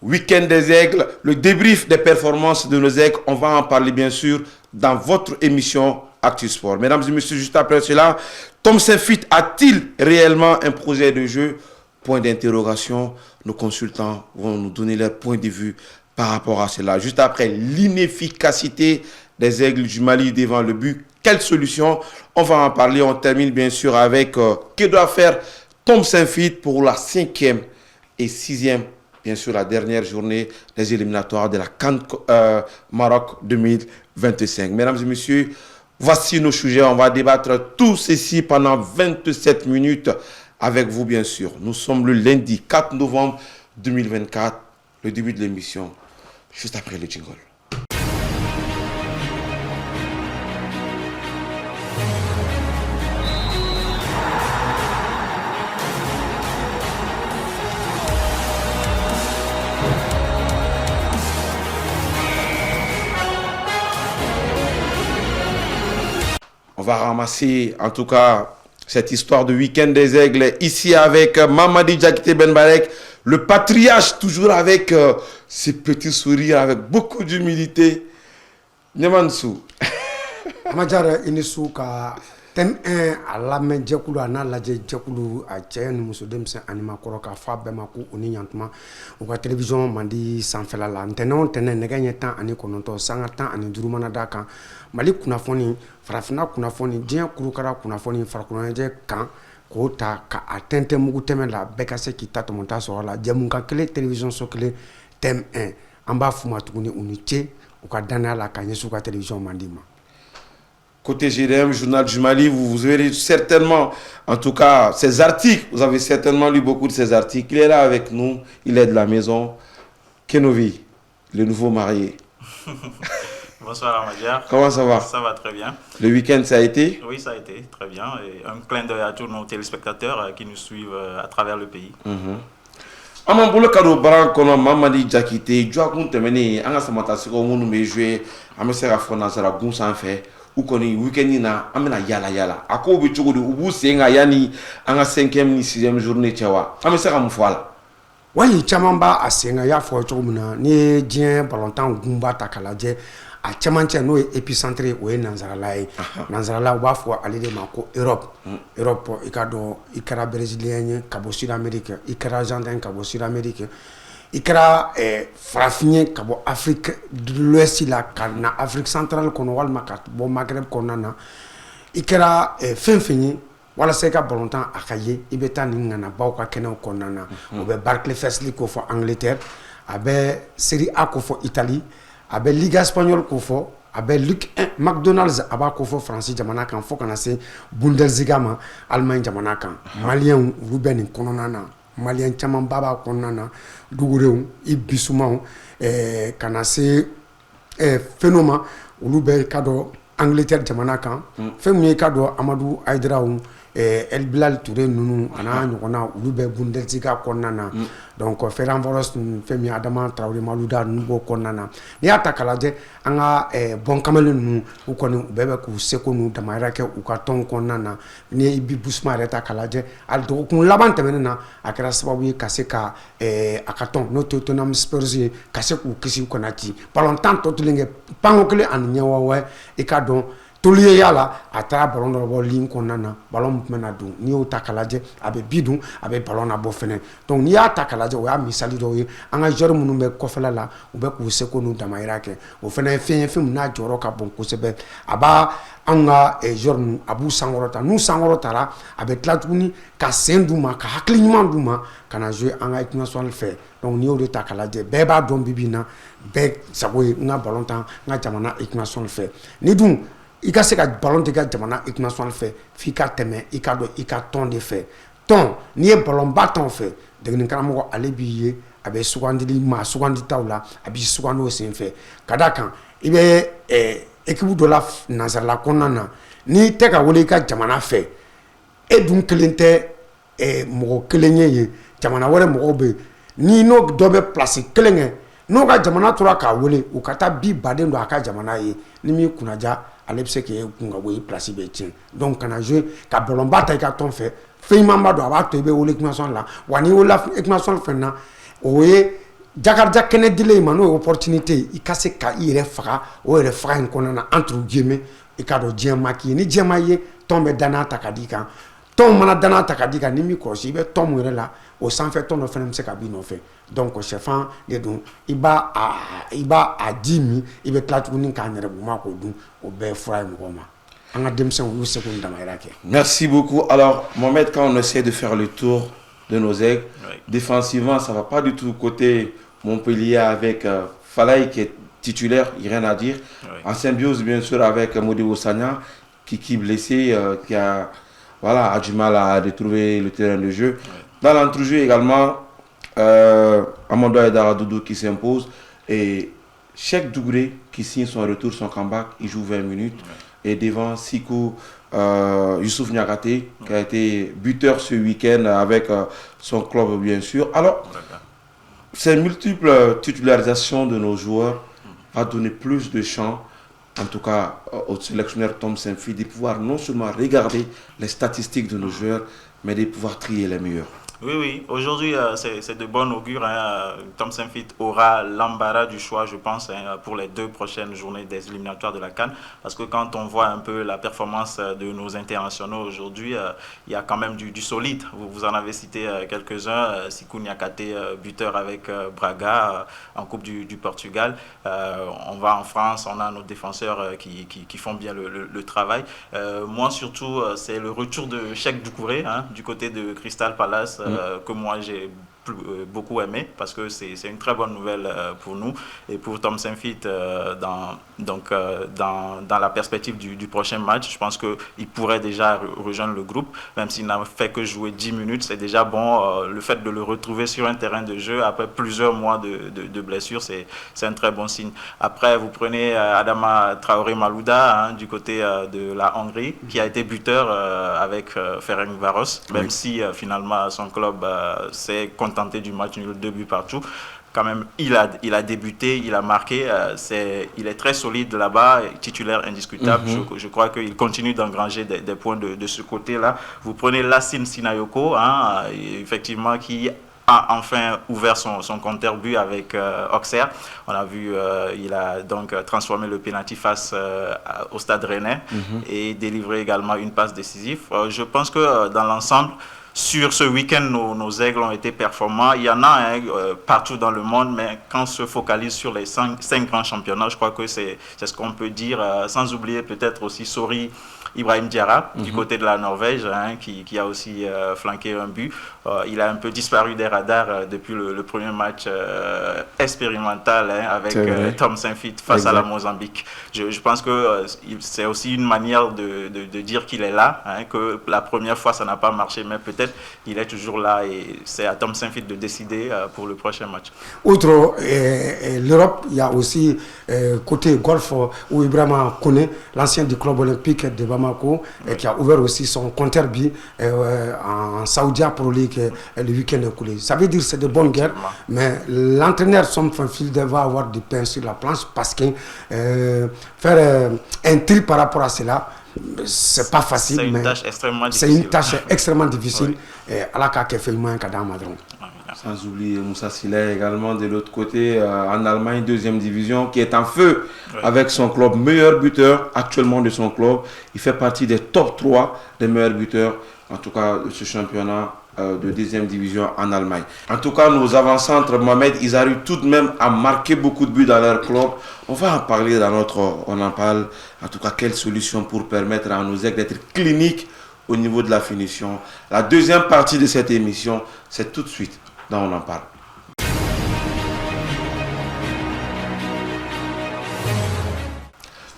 week-end des aigles, le débrief des performances de nos aigles. On va en parler bien sûr dans votre émission Actu Sport. Mesdames et messieurs, juste après cela, Tom Saint-Fit a-t-il réellement un projet de jeu? Point d'interrogation. Nos consultants vont nous donner leur point de vue par rapport à cela. Juste après, l'inefficacité des aigles du Mali devant le but. Quelle solution? On va en parler. On termine bien sûr avec que doit faire Tom Saint-Fit pour la 5e et 6e, bien sûr la dernière journée des éliminatoires de la CAN Maroc 2025. Mesdames et messieurs, voici nos sujets. On va débattre tout ceci pendant 27 minutes avec vous, bien sûr. Nous sommes le lundi 4 novembre 2024, le début de l'émission, juste après le jingle. On va ramasser, en tout cas, cette histoire de week-end des aigles ici avec Mamadi Diakité Benbarek, le patriarche, toujours avec ses petits sourires, avec beaucoup d'humilité. Nyamansou. Amadjara inisu ka tem a lamɛn jɛkulu a n'a lajɛ jɛkulu a cɛ ni muso denmisɛn ani maakɔrɔ k'a fɔ a bɛɛ ma ko u ni ɲantuma u ka télévision mandi sanfɛla la ntɛnɛn o ntɛnɛn nɛgɛ ɲɛ 19 sanga 15 mana d'a kan Mali kunnafoni farafinna kunnafoni diɲɛ kurukara kunnafoni farikoloɲɛnajɛ kan k'o ta k'a tɛntɛn mugu tɛmɛ la bɛɛ ka se k'i ta tɔmɔta sɔrɔ la jɛmukan kelen télévision so kelen thème 1 an b'a f'u ma tuguni u ni ce u ka danaya la ka ɲɛsin u ka télévision mandi ma. Côté GDM, Journal du Mali, vous verrez certainement, en tout cas, ces articles, vous avez certainement lu beaucoup de ces articles. Il est là avec nous, il est de la maison. Kenovi, le nouveau marié. Bonsoir Amadia. Comment ça va? Ça va très bien. Le week-end, ça a été? Oui, ça a été très bien. Et un clin d'œil à tous nos téléspectateurs qui nous suivent à travers le pays. An bolo ka don baara kɔnɔ Mamadi Diakité jɔkun tɛmɛnen an ka samatasɛgɛw minnu bɛ jouer an bɛ se ka fɔ nansaragun sanfɛ u kɔni week-end na an bɛna yala a kow bɛ cogo di u b'u sen kan yanni an ka 5e ni 6e journée cɛ wa an bɛ se ka mun fɔ a la? Wali caman b'a a sen kan, i y'a fɔ cogo min na, ni ye diɲɛ balontan gunba ta k'a lajɛ a cɛmancɛ n'o ye épicentre ye o ye nansarala ye. Nansarala u b'a fɔ ale de ma ko Europe. Europe i ka dɔn i kɛra brésilien ye ka bɔ Sud-Amérique, i kɛra argentin ka bɔ Sud-Amérique, i kɛra farafin ye ka bɔ Afrique de l'Ouest la ka na Afrique centrale kɔnɔ walima ka bɔ Maghreb kɔnɔna na, i kɛra fɛn fɛn ye walasa i ka balontan a ka ye i bɛ taa nin ŋanabaw ka kɛnɛw kɔnɔna na. O bɛ Barclays First League ko fɔ Angleterre, a bɛ Serie A ko fɔ Italie, a bɛ Liga Espagnole ko fɔ, a bɛ Ligue 1 McDonald's a b'a ko fɔ France jamana kan fo kana se Bundesliga ma Allemagne jamana kan. Maliyɛnw olu bɛ nin kɔnɔna na, maliyɛn caman ba b'a kɔnɔna na, dugurenw i bisumanw kana se fɛnw ma olu bɛ ka dɔn Angleterre jamana kan. Fɛn min ye ka dɔn Amadou Aïdaraw El Bilal Touré ninnu a n'a ɲɔgɔnna olu bɛ Bundesliga kɔnɔna na. Donc Ferencvaros fɛn min Adama Traoré Malouda ninnu b'o kɔnɔna na. N'i y'a ta k'a lajɛ an ka bɔn kamalen ninnu u kɔni u bɛɛ bɛ k'u seko n'u damayira kɛ u ka tɔn kɔnɔna na. N'i ye Ibi Boussouma yɛrɛ ta k'a lajɛ hali dɔgɔkun laban tɛmɛnen na a kɛra sababu ye ka se ka a ka tɔn n'o Tottenham Spurs ye ka se k'u kisi u kana ci balontan tɔ tolen kɛ panko kelen ani ɲɛ wɔɔrɔ i ka dɔn toliyeya la a taara ballon dɔ bɔ ligne kɔnɔna na ballon tun bɛ na don n'i y'o ta k'a lajɛ a bɛ bi dun a bɛ ballon na bɔ fɛnɛ donc n'i y'a ta k'a lajɛ o y'a misali dɔw ye an ka joueur minnu bɛ kɔfɛla la u bɛ k'u seko n'u damayira kɛ o fɛnɛ ye fɛn ye fɛn min n'a jɔyɔrɔ ka bon kosɛbɛ a b'a anw ka joueur ninnu a b'u sankɔrɔta n'u sankɔrɔtara a bɛ tila tuguni ka sen d'u ma ka hakili ɲuman d'u ma ka na jouer an ka équipe nationale fɛ donc n'i y'o de ta k'a lajɛ bɛɛ b'a dɔn bi bi in na bɛɛ sago ye n ka ballon tan n ka jamana équipe nationale fɛ ni dun i ka se ka ballon tɛ ka jamana équipe nationale fɛ f'i ka tɛmɛ i ka dɔn i ka tɔn de fɛ tɔn n'i ye ballon ba tɔn fɛ degeli karamɔgɔ ale b'i ye a bɛ sugandili maa suganditaw la a b'i sugandi o sen fɛ ka d'a kan i bɛ équipe dɔ la nansarala kɔnɔna na n'i tɛ ka wele i ka jamana fɛ e dun kelen tɛ mɔgɔ kelen ye jamana wɛrɛ mɔgɔw bɛ yen n'i n'o dɔ bɛ place kelen kɛ n'o ka jamana tora k'a wele u ka taa bi baden don a ka jamana ye ni min kunnaja ale bɛ se k'e kun ka bɔ i place bɛ tiɲɛ donc kana jouer ka ballon ba ta i ka tɔn fɛ fɛn ɲuman ba don a b'a to i bɛ wele équipe nationale la wa n'i wele équipe nationale fɛn na o ye Jakarta kɛnɛ dilen ma n'o ye opportunité i ka se ka i yɛrɛ faga o yɛrɛ faga in kɔnɔna na entre guillemets i ka dɔn diɲɛ ma k'i ye ni diɲɛ ma ye tɔn bɛ danaya ta ka di kan tɔn mana danaya ta ka di kan ni min kɔlɔsi i bɛ tɔn mun yɛrɛ la o sanfɛ tɔn dɔ fana bɛ se ka b'i nɔfɛ donc sɛfan de don i b'a a di min i bɛ tila tuguni k'a nɛrɛguma k'o dun o bɛɛ ye fura ye mɔgɔw ma an ka denmisɛnw olu se k'u damayira kɛ. Merci beaucoup. Alors Mohamed, quand on essaie de faire le tour de nos aigles, défensivement ça va pas du tout côté Montpellier avec Falaï qui est titulaire, il n'y a rien à dire. En symbiose bien sûr avec Modibo Sagna qui est blessé, qui a du mal à retrouver le terrain de jeu. Dans l'entrejeu également, Amadou Aïdara Doudou qui s'impose et Cheikh Dougré qui signe son retour, son comeback, il joue 20 minutes. Et devant Sikou Youssouf Niakate qui a été buteur ce week-end avec son club bien sûr. Alors, ces multiples titularisations de nos joueurs va donner plus de champ, en tout cas au sélectionneur Tom Saintfiet, de pouvoir non seulement regarder les statistiques de nos joueurs, mais de pouvoir trier les meilleurs. Oui. Aujourd'hui, c'est de bon augure. Tom Saintfiet aura l'embarras du choix, je pense, pour les 2 prochaines journées des éliminatoires de la CAN. Parce que quand on voit un peu la performance de nos internationaux aujourd'hui, il y a quand même du solide. Vous en avez cité quelques-uns. Sikou Niakate, buteur avec Braga en Coupe du Portugal. On va en France, on a nos défenseurs qui font bien le travail. Moi, surtout, c'est le retour de Cheikh Doucouré du côté de Crystal Palace. Que moi j'ai beaucoup aimé parce que c'est une très bonne nouvelle pour nous et pour Tom Saintfiet dans la perspective du prochain match. Je pense qu'il pourrait déjà rejoindre le groupe, même s'il n'a fait que jouer 10 minutes, c'est déjà bon. Le fait de le retrouver sur un terrain de jeu après plusieurs mois de blessure, c'est un très bon signe. Après, vous prenez Adama Traoré Malouda du côté de la Hongrie, qui a été buteur avec Ferencváros, même si finalement son club s'est contenté du match nul, 2 buts partout. Quand même, il a débuté, il a marqué, il est très solide là-bas, titulaire indiscutable. Je crois qu'il continue d'engranger des points de ce côté-là. Vous prenez Lassine Sinayoko, effectivement, qui a enfin ouvert son compteur but avec Auxerre. On a vu, il a donc transformé le penalty face au Stade Rennais et délivré également une passe décisive. Je pense que dans l'ensemble, sur ce week-end, nos aigles ont été performants. Il y en a partout dans le monde, mais quand on se focalise sur les 5 grands championnats, je crois que c'est ce qu'on peut dire, sans oublier peut-être aussi Sori Ibrahim Diarra, du côté de la Norvège, qui a aussi flanqué un but. Il a un peu disparu des radars depuis le premier match expérimental avec Tom Saintfiet face à la Mozambique. Je pense que c'est aussi une manière de dire qu'il est là, que la première fois ça n'a pas marché, mais peut-être il est toujours là et c'est à Tom Saintfiet de décider pour le prochain match. Outre l'Europe, il y a aussi côté golf où Ibrahima Koné, l'ancien du club olympique de Bamako, qui a ouvert aussi son compteur but en Saoudia Pro League le week-end écoulé. Ça veut dire que c'est de bonnes guerres, mais l'entraîneur Tom Saintfiet devra avoir du pain sur la planche parce que faire un tri par rapport à cela, c'est pas facile. C'est une tâche extrêmement difficile. C'est une tâche extrêmement difficile. À la cas fait moins qu'à Damadron. Sans oublier Moussa Siley également de l'autre côté en Allemagne, 2e division, qui est en feu avec son club, meilleur buteur actuellement de son club. Il fait partie des top 3 des meilleurs buteurs, en tout cas de ce championnat de 2e division en Allemagne. En tout cas, nos avant-centres, Mohamed, ils arrivent tout de même à marquer beaucoup de buts dans leur club. On va en parler on en parle. En tout cas, quelle solution pour permettre à nos aigles d'être cliniques au niveau de la finition. La deuxième partie de cette émission, c'est tout de suite dans On en parle.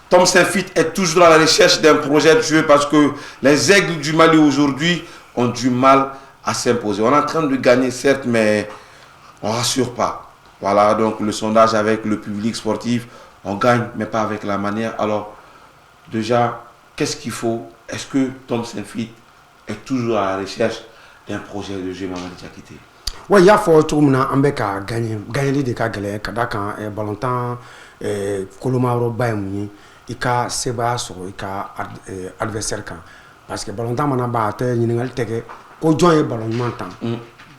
Tom Saintfiet est toujours à la recherche d'un projet de jeu parce que les aigles du Mali aujourd'hui ont du mal à s'imposer. On est en train de gagner certes, mais on ne rassure pas. Voilà donc le sondage avec le public sportif. On gagne, mais pas avec la manière. Alors déjà, qu'est-ce qu'il faut? Est-ce que Tom Saintfiet est toujours à la recherche d'un projet de jeu, Mamadou Diakité? Oui, il y a fort tout le monde a gagné des cas galères. Quand Balantan, Kolomaro Bayouni, il y a Seba sur il y a adversaire. Parce que Balantan m'a battu, il y a un tege, au joint et ballon montant.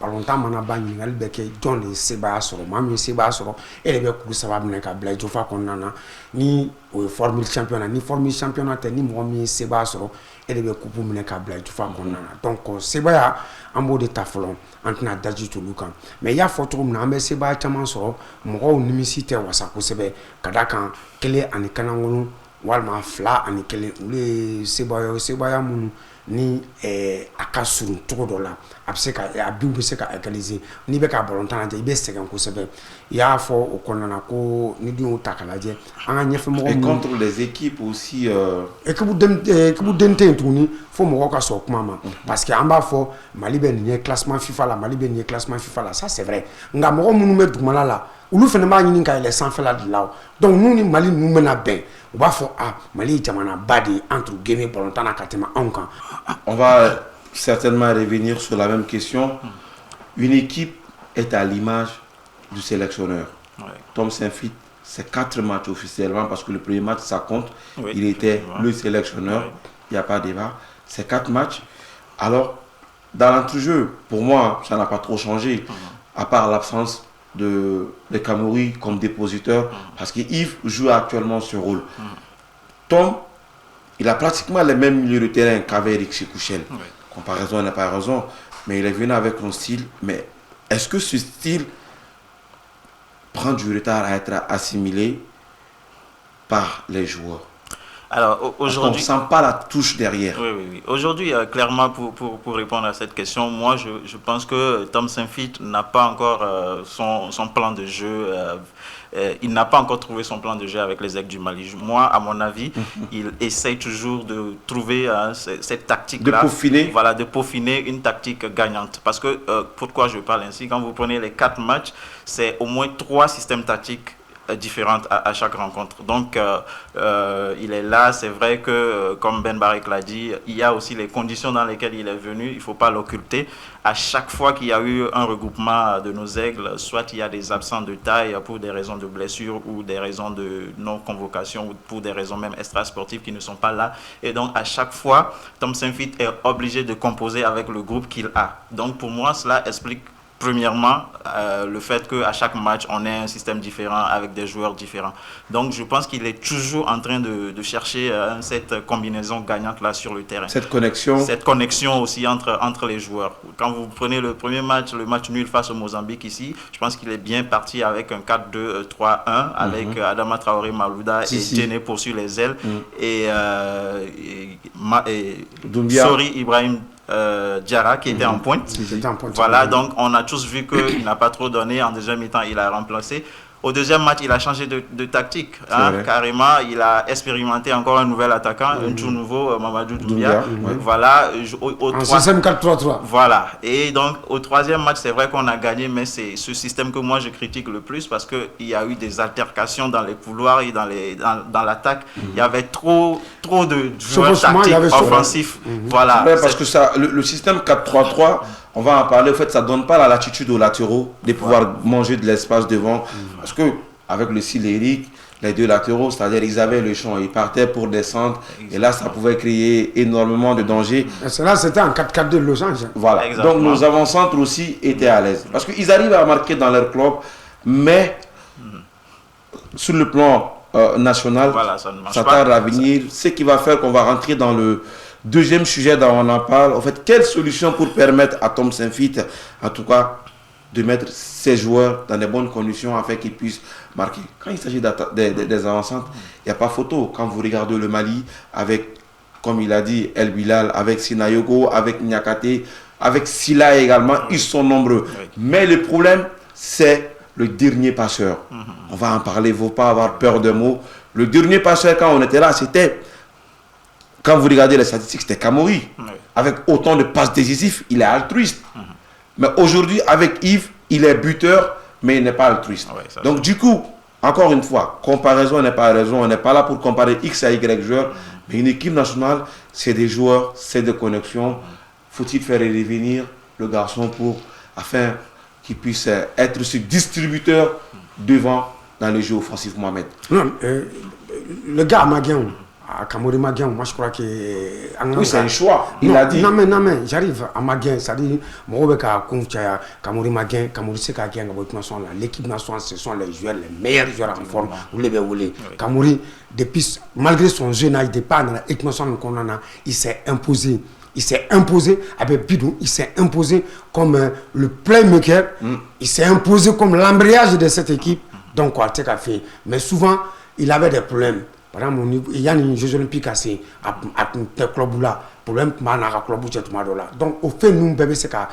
longtemps mana ba ɲininkali bɛ kɛ jɔn de ye sebaaya sɔrɔ maa min ye sebaaya sɔrɔ e de bɛ kuru saba minɛ ka bila jofa kɔnɔna na ni o ye formule championnat ni formule championnat tɛ ni mɔgɔ min ye sebaaya sɔrɔ e de bɛ kupu minɛ ka bila jofa kɔnɔna na donc sebaaya an b'o de ta fɔlɔ an tɛna daji t'olu kan mais i y'a fɔ cogo min na an bɛ sebaaya caman sɔrɔ mɔgɔw nimisi tɛ wasa kosɛbɛ ka da kan 1 ani kanangolo walima 2 ani 1 olu ye sebaaya minnu ni a ka surun cogo dɔ la a bɛ se ka a biw bɛ se ka égaliser n'i bɛ ka ballontan lajɛ i bɛ sɛgɛn kosɛbɛ i y'a fɔ o kɔnɔna na ko ni dun y'o ta k'a lajɛ an ka ɲɛfɛmɔgɔ et contre les équipes aussi équipe den tɛ yen tuguni fo mɔgɔw ka sɔn kuma ma parce que an b'a fɔ Mali bɛ nin ye classement FIFA la Mali bɛ nin ye classement FIFA la ça c'est vrai nka mɔgɔ minnu bɛ dugumala la olu fana b'a ɲini ka yɛlɛ sanfɛla de la donc n'u ni Mali ninnu bɛna bɛn u b'a fɔ Mali ye jamanaba de ye entre guillemets ballontan na ka tɛmɛ anw kan. On va certainement revenir sur la même question. Une équipe est à l'image du sélectionneur. Ouais. Tom Saintfiet, c'est 4 matchs officiellement parce que le premier match, ça compte. Oui, il était le sélectionneur. Oui. Il n'y a pas de débat. C'est 4 matchs. Alors, dans l'entrejeu, pour moi, ça n'a pas trop changé, à part l'absence de Kamori comme dépositeur, parce que Yves joue actuellement ce rôle. Tom, il a pratiquement les mêmes milieux de terrain qu'avait Eric Sekouchel. Oui. Comparaison n'a pas raison, mais il est venu avec un style. Mais est-ce que ce style prend du retard à être assimilé par les joueurs? Alors aujourd'hui, on ne sent pas la touche derrière. Oui. Aujourd'hui, clairement, pour répondre à cette question, moi, je pense que Tom Saintfiet n'a pas encore son plan de jeu. Il n'a pas encore trouvé son plan de jeu avec les Aigles du Mali. Moi, à mon avis, il essaye toujours de trouver cette tactique-là. De peaufiner. Voilà, de peaufiner une tactique gagnante. Parce que, pourquoi je parle ainsi? Quand vous prenez les 4 matchs, c'est au moins 3 systèmes tactiques différentes à chaque rencontre. Donc, il est là. C'est vrai que, comme Ben Barek l'a dit, il y a aussi les conditions dans lesquelles il est venu. Il ne faut pas l'occulter. À chaque fois qu'il y a eu un regroupement de nos aigles, soit il y a des absents de taille pour des raisons de blessure ou des raisons de non-convocation ou pour des raisons même extrasportives qui ne sont pas là. Et donc, à chaque fois, Tom Saintfiet est obligé de composer avec le groupe qu'il a. Donc, pour moi, cela explique premièrement, le fait qu'à chaque match, on ait un système différent avec des joueurs différents. Donc, je pense qu'il est toujours en train de chercher cette combinaison gagnante-là sur le terrain. Cette connexion. Cette connexion aussi entre les joueurs. Quand vous prenez le premier match, le match nul face au Mozambique ici, je pense qu'il est bien parti avec un 4-2-3-1 avec Adama Traoré, Malouda et Djene sur les ailes et Sori Ibrahim Diarra qui était en pointe. Voilà, donc on a tous vu qu'il n'a pas trop donné. En deuxième mi-temps, il a remplacé. Au deuxième match, il a changé de tactique. Carrément, il a expérimenté encore un nouvel attaquant, un tout nouveau, Mamadou Doumbia. Voilà. En système 4-3-3. Voilà. Et donc, au troisième match, c'est vrai qu'on a gagné, mais c'est ce système que moi, je critique le plus parce qu'il y a eu des altercations dans les couloirs et dans l'attaque. Il y avait trop de joueurs tactiques offensifs. Voilà. Ouais, parce que ça, le système 4-3-3, on va en parler, en fait, ça ne donne pas la latitude aux latéraux de pouvoir manger de l'espace devant. Parce que avec le style Eric, les deux latéraux, c'est-à-dire ils avaient le champ, ils partaient pour descendre. Et là, ça pouvait créer énormément de dangers. Là, c'était en 4-4-2 de Losange. Voilà. Exactement. Donc nos avant-centres aussi étaient à l'aise. Parce qu'ils arrivent à marquer dans leur club, mais sur le plan national, voilà, ça tarde à venir. Ce qui va faire qu'on va rentrer dans le deuxième sujet dont on en parle. En fait, quelle solution pour permettre à Tom Saintfiet, en tout cas, de mettre ses joueurs dans de bonnes conditions afin qu'ils puissent marquer. Quand il s'agit des avancantes, il n'y a pas photo. Quand vous regardez le Mali, avec, comme il a dit, El Bilal, avec Sinayogo, avec Niakate, avec Silla également, ils sont nombreux. Mais le problème, c'est le dernier passeur. On va en parler, il ne faut pas avoir peur de mots. Le dernier passeur, quand on était là, c'était... Quand vous regardez les statistiques, c'était Kamori. Avec autant de passes décisives, il est altruiste. Mais aujourd'hui, avec Yves, il est buteur, mais il n'est pas altruiste. Donc du coup, encore une fois, comparaison n'est pas raison. On n'est pas là pour comparer X à Y joueurs. Mais une équipe nationale, c'est des joueurs, c'est des connexions. Faut-il faire revenir le garçon afin qu'il puisse être ce distributeur devant dans les jeux offensifs, Mohamed? Non, le gars Amaguin, à Kamori Maguien, moi je crois que... Oui, c'est un choix, il a dit. Non mais j'arrive à Maguien, c'est-à-dire, moi Kamori Maguien, Kamori Sekagien, l'équipe nationale, ce sont les joueurs, les meilleurs joueurs en forme, vous les voulez. Kamori, depuis, malgré son jeu, il n'est pas dans l'équipe nationale, il s'est imposé. Il s'est imposé avec Bidou, il s'est imposé comme le playmaker, il s'est imposé comme l'embrayage de cette équipe. Donc, quoi, c'est qu'à faire. Mais souvent, il avait des problèmes. Par exemple, il y a une Jeux Olympiques assez à un club là. Problème, donc, au fait, nous, bébé, c'est qu'à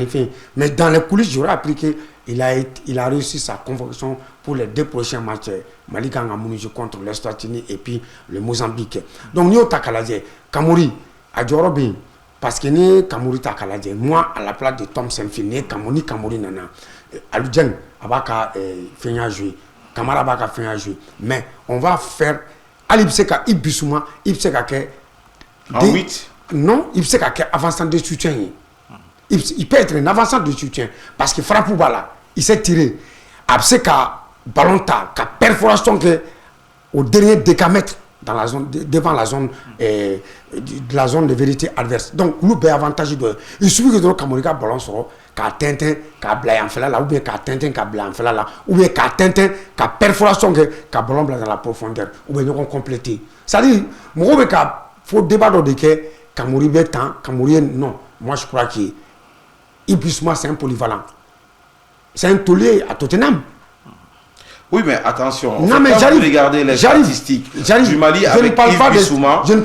fait. Mais dans les coulisses, j'aurais appliqué, il a réussi sa convocation pour les 2 prochains matchs. Mali Gangamouni contre l'Eswatini et puis le Mozambique. Donc, nous, Takalaje, Kamori, à Djorobi. Parce que ni Kamori Takalaje, moi, à la place de Tom Senfil, ni Kamori Nana, Aludjen, Abaka Fenya jouer, Kamara Abaka Fenya jouer. Mais on va faire, Alipseka Ibisuma, Ibseka Ke. En 8 Non, Ibseka Ke avançant de soutien. Il peut être un avançant de soutien. Parce que Frapoubala, il s'est tiré. Abseka Balonta, ka perforation que au dernier décamètre. Dans la zone, devant la zone, la zone de vérité adverse. Donc, nous, avons avantage de. Il suffit que le Kamori ballon soit, qu'à Tintin, qu'à Blaye en fait là, ou bien qu'à Tintin, qu'à Blaye en fait là, ou bien qu'à Tintin, qu'à perforation, qu'à ballon dans la profondeur, ou bien nous compléter. C'est-à-dire, moi, il faut débattre de que Kamori est temps, Kamori non. Moi, je crois qu'il puisse moi, c'est un polyvalent. C'est un taulier à Tottenham. Oui, mais attention, non, mais regarder les statistiques du Mali avec Yves Bissouma, du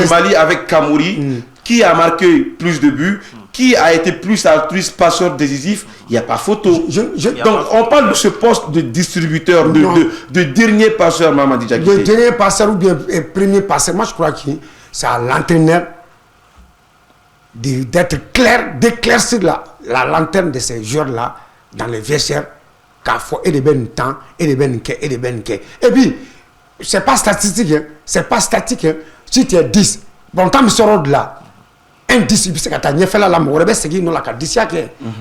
Mali avec Kamori, qui a marqué plus de buts, qui a été plus altruiste, passeur décisif, il n'y a pas photo. Donc, on parle de ce poste de distributeur, de dernier passeur, Mamadi Diakité. De dernier passeur ou bien premier passeur, moi je crois que c'est à l'entraîneur d'être clair, d'éclaircir la lanterne de ces joueurs-là dans les vestiaires. Et de ben temps, et de ben ke, et de ben ke. Et puis, c'est pas statistique, hein. C'est pas statique. Hein. Si tu es 10, bon, quand tu sors de là, un 10, c'est que tu as fait la mort, c'est qu'il n'y a pas 10.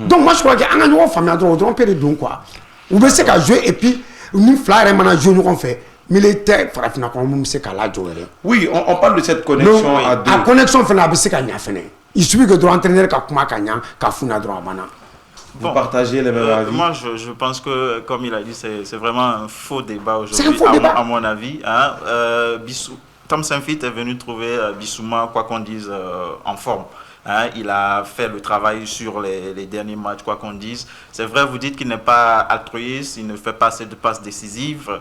Donc, moi, je crois qu'il y a un famille, on peut le dire quoi. Ou bien c'est qu'à jouer, et puis, nous, flyer, maintenant, jouer, nous, on fait. Militaire, oui, on parle de cette connexion à deux. La connexion, il suffit que tu entraîner Vous partagez les mêmes avis? Moi, je pense que, comme il a dit, c'est vraiment un faux débat aujourd'hui, à mon avis. Hein. Tom Saintfiet est venu trouver Bissouma, quoi qu'on dise, en forme. Hein. Il a fait le travail sur les derniers matchs, quoi qu'on dise. C'est vrai, vous dites qu'il n'est pas altruiste, il ne fait pas assez de passes décisives.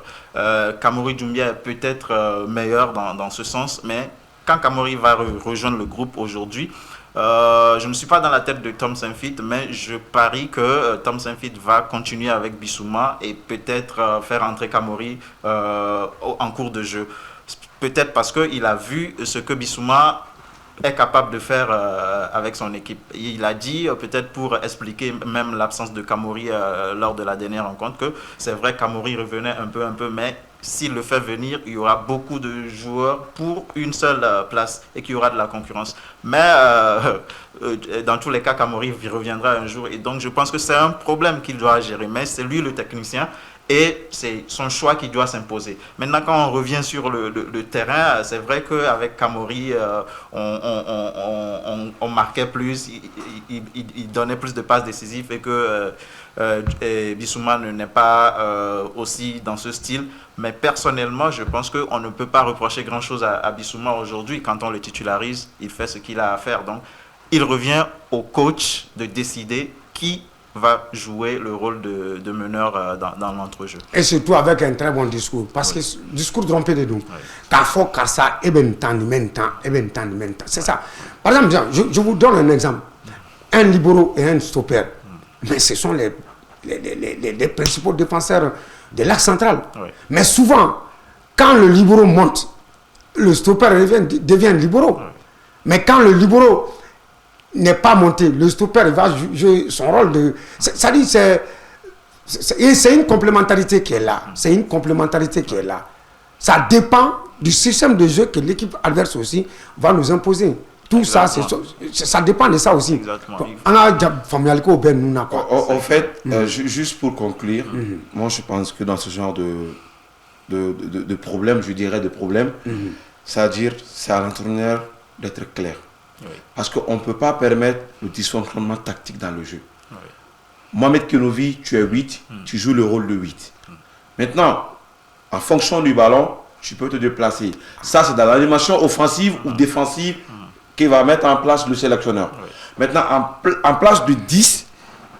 Kamori Doumbia est peut-être meilleur dans ce sens, mais quand Kamori va rejoindre le groupe aujourd'hui, je ne suis pas dans la tête de Tom Saintfiet, mais je parie que Tom Saintfiet va continuer avec Bissouma et peut-être faire entrer Kamori en cours de jeu. Peut-être parce qu'il a vu ce que Bissouma est capable de faire avec son équipe. Il a dit, peut-être pour expliquer même l'absence de Kamori lors de la dernière rencontre, que c'est vrai que Kamori revenait un peu, mais s'il le fait venir, il y aura beaucoup de joueurs pour une seule place et qu'il y aura de la concurrence. Mais dans tous les cas, Kamori reviendra un jour. Et donc, je pense que c'est un problème qu'il doit gérer. Mais c'est lui le technicien et c'est son choix qui doit s'imposer. Maintenant, quand on revient sur le terrain, c'est vrai qu'avec Kamori, on marquait plus, il donnait plus de passes décisives et que Bissouma n'est pas aussi dans ce style. Mais personnellement, je pense qu'on ne peut pas reprocher grand-chose à Bissouma aujourd'hui. Quand on le titularise, il fait ce qu'il a à faire. Donc, il revient au coach de décider qui va jouer le rôle de meneur dans l'entrejeu. Et surtout avec un très bon discours. Parce que discours trompé de nous. Car faut que ça ait bien temps, c'est ça. Par exemple, je vous donne un exemple. Un libero et un stopper. Mais ce sont les principaux défenseurs de l'axe central. Oui. Mais souvent, quand le libero monte, le stopper devient libero. Oui. Mais quand le libero n'est pas monté, le stopper va jouer son rôle de... C'est une complémentarité qui est là. C'est une complémentarité qui est là. Ça dépend du système de jeu que l'équipe adverse aussi va nous imposer. Tout exactement. Ça dépend de ça aussi. En fait, juste pour conclure, moi je pense que dans ce genre de problème, je dirais de problème, c'est-à-dire c'est à l'entraîneur d'être clair. Oui. Parce qu'on ne peut pas permettre le dysfonctionnement tactique dans le jeu. Oui. Mohamed Kenovi, tu es 8, tu joues le rôle de 8. Maintenant, en fonction du ballon, tu peux te déplacer. Ça, c'est dans l'animation offensive ou défensive qu'il va mettre en place le sélectionneur. Oui. Maintenant, en place de 10,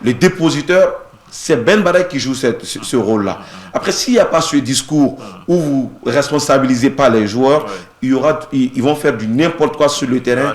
le dépositeur, c'est Ben Barek qui joue ce rôle-là. Après, s'il n'y a pas ce discours où vous ne responsabilisez pas les joueurs, ils vont faire du n'importe quoi sur le terrain.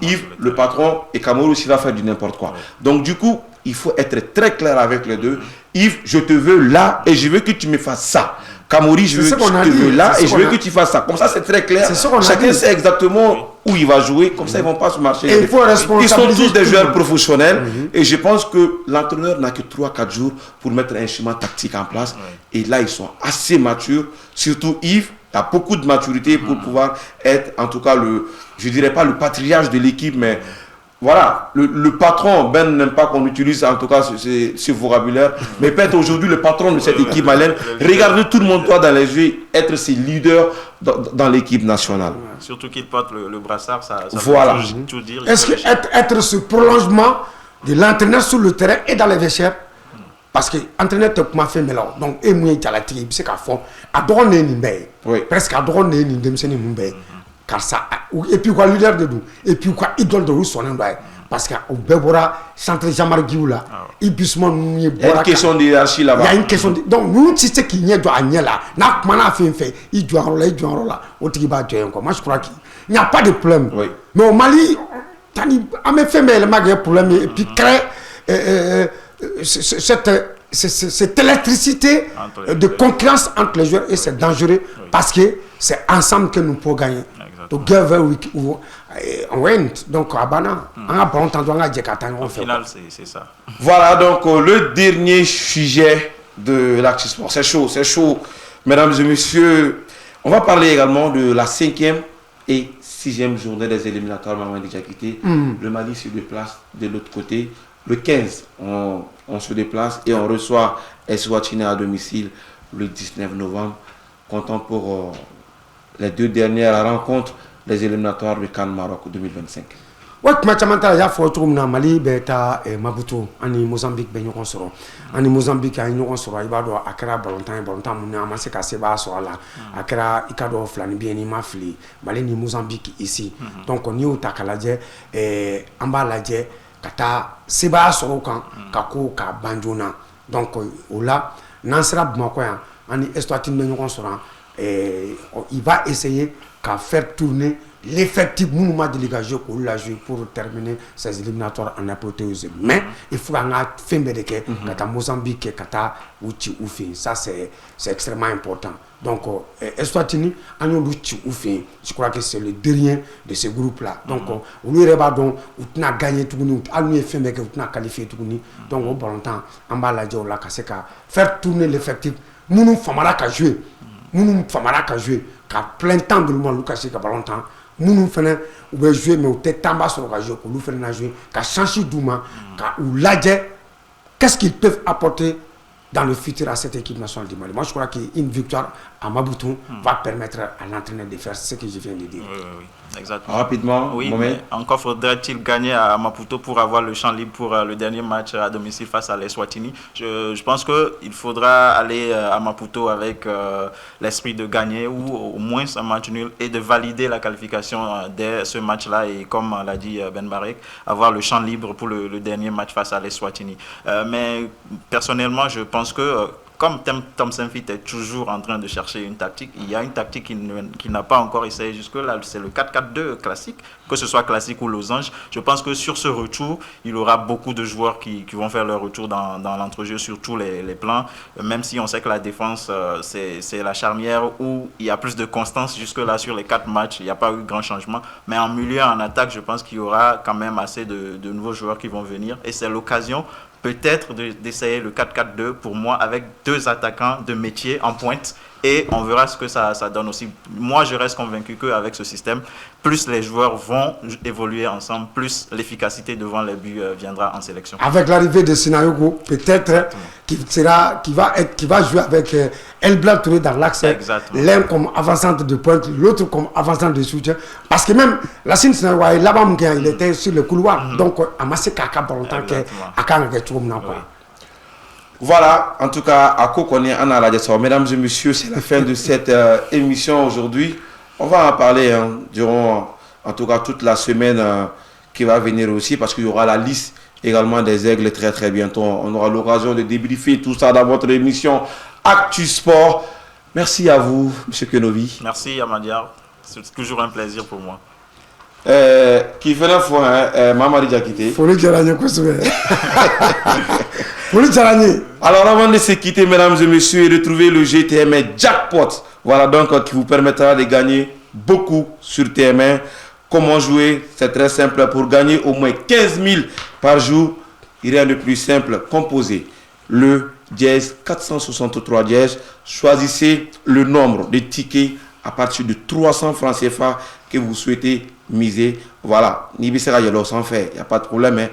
Yves, le patron, et Kamoro aussi va faire du n'importe quoi. Donc, du coup, il faut être très clair avec les deux. Yves, je te veux là et je veux que tu me fasses ça. Kamori, je te veux là et je veux que tu fasses ça. Comme ça, c'est très clair. Chacun sait exactement où il va jouer. Comme ça, ils ne vont pas se marcher. Et il faut ils sont tous des joueurs professionnels. Et je pense que l'entraîneur n'a que 3-4 jours pour mettre un schéma tactique en place. Et là, ils sont assez matures. Surtout Yves a beaucoup de maturité pour pouvoir être, en tout cas, je ne dirais pas le patriarche de l'équipe, mais voilà, le patron, Ben n'aime pas qu'on utilise en tout cas ce vocabulaire, mais peut-être aujourd'hui le patron de cette équipe malienne, regardez tout le monde dans les yeux, être ses leaders dans l'équipe nationale. Surtout qu'il porte le brassard, ça voilà. peut tout dire. Est-ce que être ce prolongement de l'entraîneur sur le terrain et dans les vestiaires, parce que l'entraîneur te m'a fait mélange, donc et moi il a tiré, c'est qu'à fond, à droite presque à droite ni demseni mumbe. Car ça, et puis quoi, leader de nous, et puis quoi, idole de nous, son nom, parce qu'au Bébora, centre Jamarguiou là, il y a une question de hiérarchie là-bas. Il y a une question de. Donc, nous, si c'est qu'il y a de Agnès là, n'a pas fait, il doit en là, au Tiba, moi je crois qu'il n'y a pas de problème. Oui. Mais au Mali, on a fait, mais le mag a problème, et puis créer cette électricité de concurrence entre les joueurs, et c'est dangereux parce que c'est ensemble que nous pouvons gagner. Together on went. Donc à Bana, on a pas entendu on a dit au final c'est ça. Voilà donc le dernier sujet de l'Actu Sport. C'est chaud, mesdames et messieurs. On va parler également de la 5e et 6e journée des éliminatoires. Maman déjà quitté. Le Mali se déplace de l'autre côté. Le 15, on se déplace et on reçoit Eswatini à domicile le 19 novembre. Comptant pour les 2 dernières rencontres des éliminatoires du CAN Maroc 2025. Oui, kuma caman ta y'a fɔ cogo min na Mali bɛ taa Maputo ani Mozambique bɛ ɲɔgɔn sɔrɔ ani Mozambique a ye ɲɔgɔn sɔrɔ i b'a dɔn a kɛra balontan mun a ma se ka sebaya sɔrɔ a la a kɛra i ka dɔn filani bɛ yen n'i ma fili Mali ni Mozambique ici donc n'i y'o ta k'a lajɛ an b'a lajɛ ka taa sebaya sɔrɔ o kan ka ko k'a ban joona donc o la n'an sera Bamakɔ yan ani Eswatini bɛ ɲɔgɔn sɔrɔ il va essayer qu'à faire tourner l'effectif Mounouma délégation pour la jouer pour terminer ces éliminatoires en apothéose. Mais il faut qu'on a fait de Mozambique, Kata, Uchi, Oufi. Ça, c'est extrêmement important. Donc, Eswatini, Uchi, Oufi. Je crois que c'est le dernier de ce groupe-là. Donc, on lui a gagné tout le monde, on lui a fait qualifié tout le monde. Donc, au bon temps, en bas, la Diola, faire tourner l'effectif. Mounou Famara ka jouer. Mounou Famara ka jouer. Car plein temps de l'humour, Lucas, qui a pas longtemps. Nous faisons jouer mais au tête en bas sur le jeu pour nous faire jouer qu'à changer d'ouma ou l'adjet qu'est-ce qu'ils peuvent apporter dans le futur à cette équipe nationale du Mali. Moi je crois qu'une victoire à Maputo va permettre à l'entraîneur de faire ce que je viens de dire. Oui, exactement. Rapidement, oui, mais encore faudrait-il gagner à Maputo pour avoir le champ libre pour le dernier match à domicile face à l'Eswatini. Je pense qu'il faudra aller à Maputo avec l'esprit de gagner ou au moins un match nul et de valider la qualification dès ce match-là et comme l'a dit Ben Barek, avoir le champ libre pour le dernier match face à l'Eswatini. Mais personnellement, je pense que comme Tom Saintfiet est toujours en train de chercher une tactique, il y a une tactique qu'il n'a pas encore essayé jusque-là, c'est le 4-4-2 classique, que ce soit classique ou losange. Je pense que sur ce retour, il y aura beaucoup de joueurs qui vont faire leur retour dans l'entrejeu sur tous les plans, même si on sait que la défense, c'est la charnière où il y a plus de constance jusque-là sur les 4 matchs, il n'y a pas eu grand changement. Mais en milieu, en attaque, je pense qu'il y aura quand même assez de nouveaux joueurs qui vont venir et c'est l'occasion peut-être d'essayer le 4-4-2 pour moi avec 2 attaquants de métier en pointe et on verra ce que ça donne aussi. Moi, je reste convaincu qu'avec ce système, plus les joueurs vont évoluer ensemble, plus l'efficacité devant les buts viendra en sélection. Avec l'arrivée de Sinayogo, peut-être qui va jouer avec El Touré dans l'axe, l'un comme avancante de pointe, l'autre comme avancante de soutien. Parce que même la Sinayogo, là-bas, il était sur le couloir. Donc, à Massé Kaka, pour longtemps, voilà, en tout cas, à Kokone, Anna Ladjassa. Mesdames et messieurs, c'est la fin de cette émission aujourd'hui. On va en parler durant, en tout cas, toute la semaine qui va venir aussi, parce qu'il y aura la liste également des aigles très très bientôt. On aura l'occasion de débriefer tout ça dans votre émission Actu Sport. Merci à vous, M. Kenobi. Merci, Amadia. C'est toujours un plaisir pour moi. Qui fait la fois, Mamadi Diakité. Faut le dire à Alors avant de se quitter, mesdames et messieurs, et retrouver le GTM Jackpot, voilà donc qui vous permettra de gagner beaucoup sur TM1. Comment jouer? C'est très simple. Pour gagner au moins 15 000 par jour, il y a le plus simple. Composez le dièse 463 dièse. Choisissez le nombre de tickets à partir de 300 francs CFA que vous souhaitez miser. Voilà, ni bisera yelo sans faire, il n'y a pas de problème.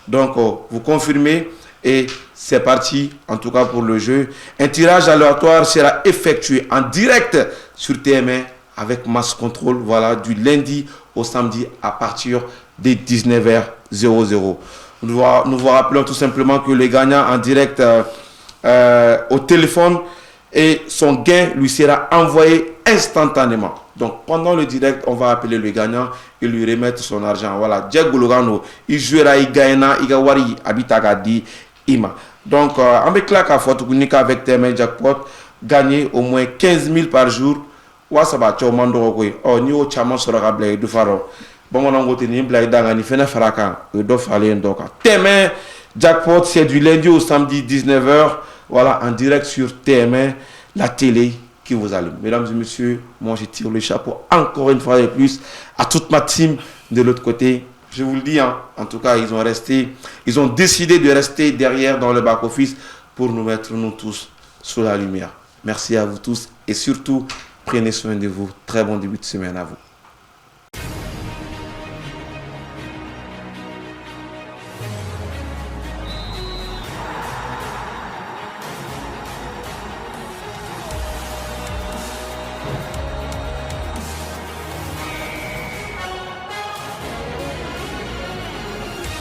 Donc, vous confirmez et c'est parti, en tout cas pour le jeu. Un tirage aléatoire sera effectué en direct sur TM1 avec Mass Control, voilà, du lundi au samedi à partir de 19h00. Nous vous rappelons tout simplement que les gagnants en direct au téléphone et son gain lui sera envoyé instantanément. Donc pendant le direct, on va appeler le gagnant et lui remettre son argent. Voilà, Jack Goulogano, il jouera, il gagnera, il wari habitagadi ima. Donc avec la faute avec TM1 Jackpot, gagner au moins 15 000 par jour. Wasaba chomando ko o ni o chama sora blay du faro. Bon on ngote ni blay danga ni fena faraka do fale ndoka. TM1 Jackpot, c'est du lundi au samedi 19h. Voilà, en direct sur TM1, la télé qui vous allume. Mesdames et messieurs, moi je tire le chapeau encore une fois de plus à toute ma team de l'autre côté. Je vous le dis, en tout cas, ils ont décidé de rester derrière dans le back-office pour nous mettre, nous tous, sous la lumière. Merci à vous tous et surtout, prenez soin de vous. Très bon début de semaine à vous.